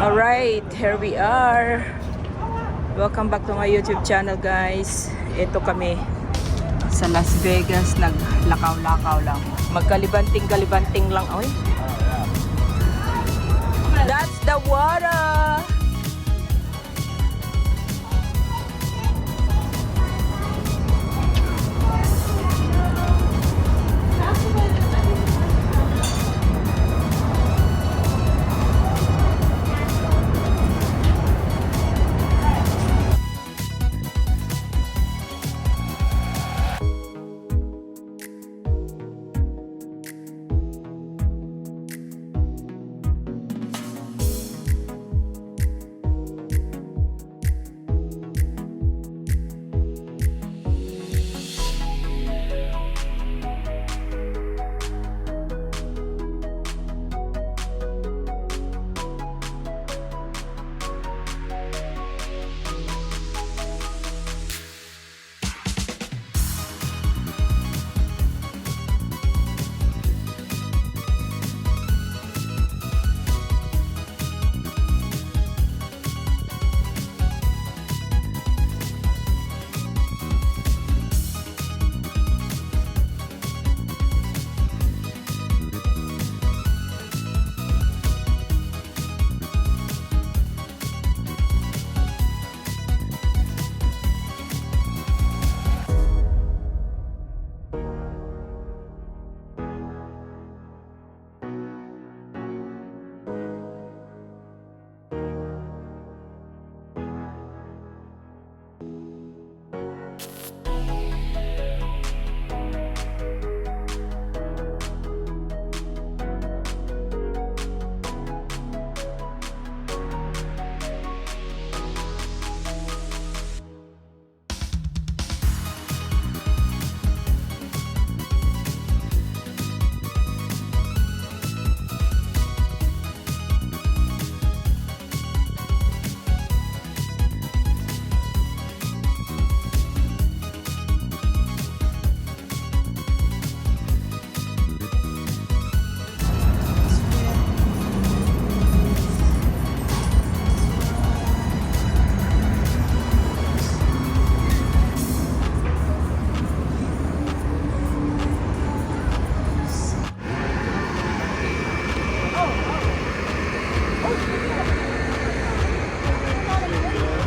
Alright, here we are. Welcome back to my YouTube channel, guys. Ito kami sa Las Vegas. Naglakaw-lakaw lang. Magkalibanting-kalibanting lang. Oy. That's the water.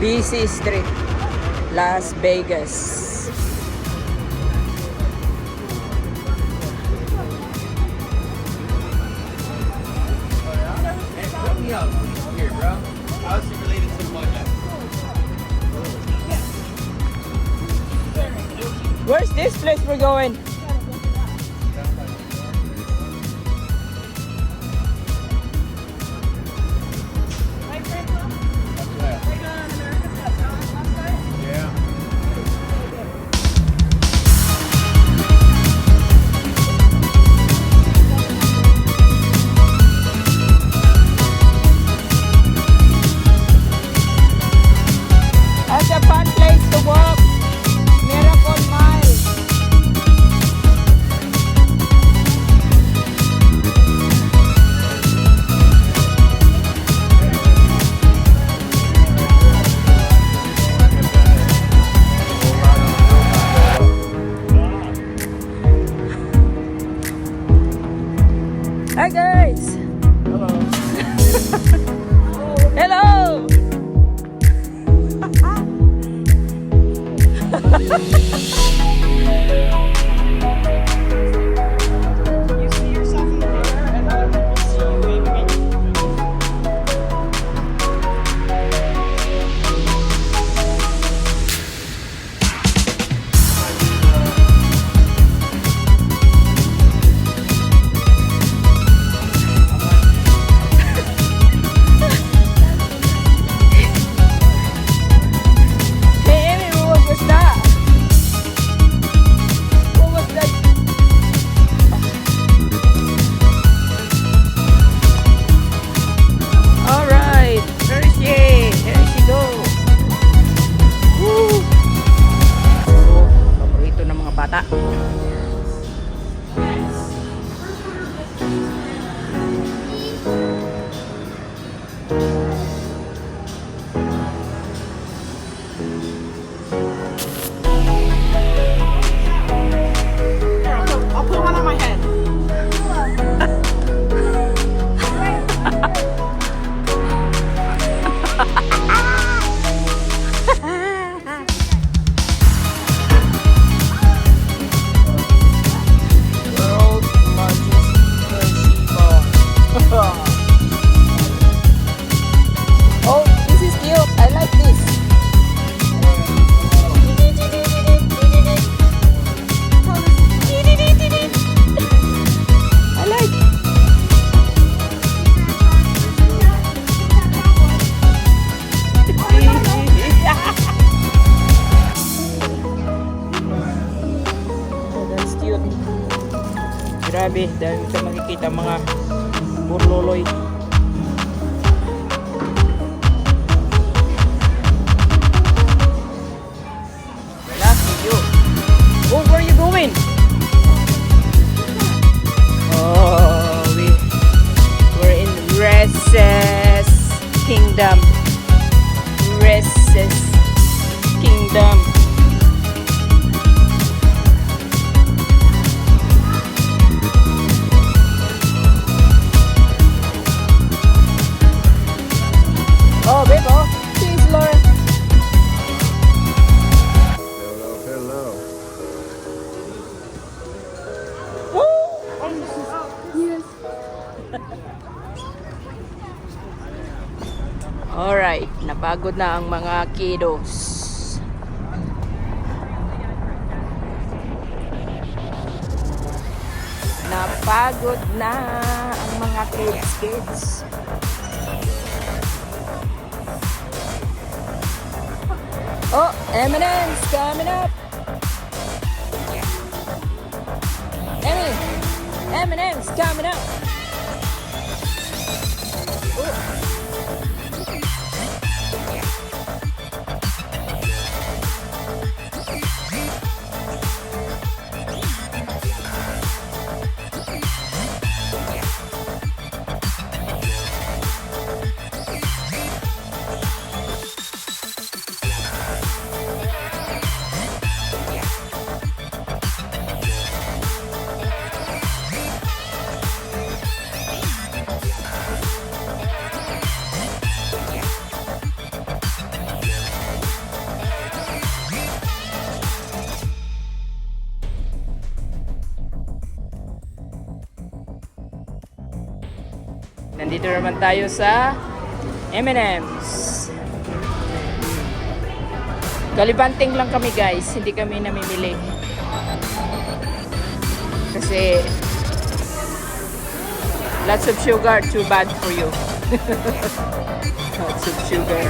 BC Street, Las Vegas. Here, bro. How's she related to the podcast? Where's this place we're going? Hi guys! Hello. Hello! You see yourself in the mirror and other people see you waving at you. Grabe, dahil ito makikita mga burloloy. Lucky you. Oh, where are you going? Oh, we're in Khryss Kingdom. Khryss Kingdom. Oh, babe, oh. Cheese, Laura. Hello, hello. Alright, napagod na ang mga kiddos. Napagod na ang mga kids. Oh, M&M's coming up. M&M's coming up. Oh. Nandito naman tayo sa M&M's. Galibanting lang kami guys, hindi kami namimili. Kasi lots of sugar, too bad for you. Lots of sugar.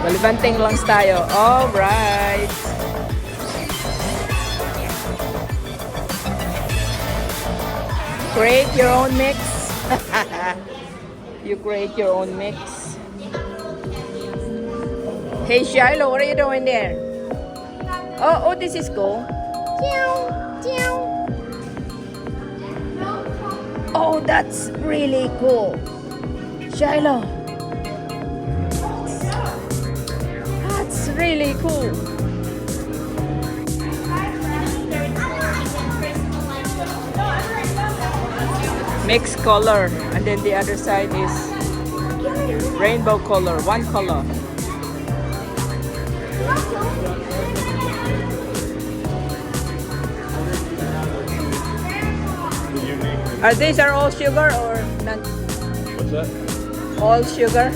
Galibanting lang tayo. Alright. Create your own mix. You create your own mix. Hey Shiloh, what are you doing there? Oh, this is cool. Oh, that's really cool. Shiloh. That's really cool. Mixed color, and then the other side is rainbow color, one color. Are these all sugar or not? What's that? All sugar?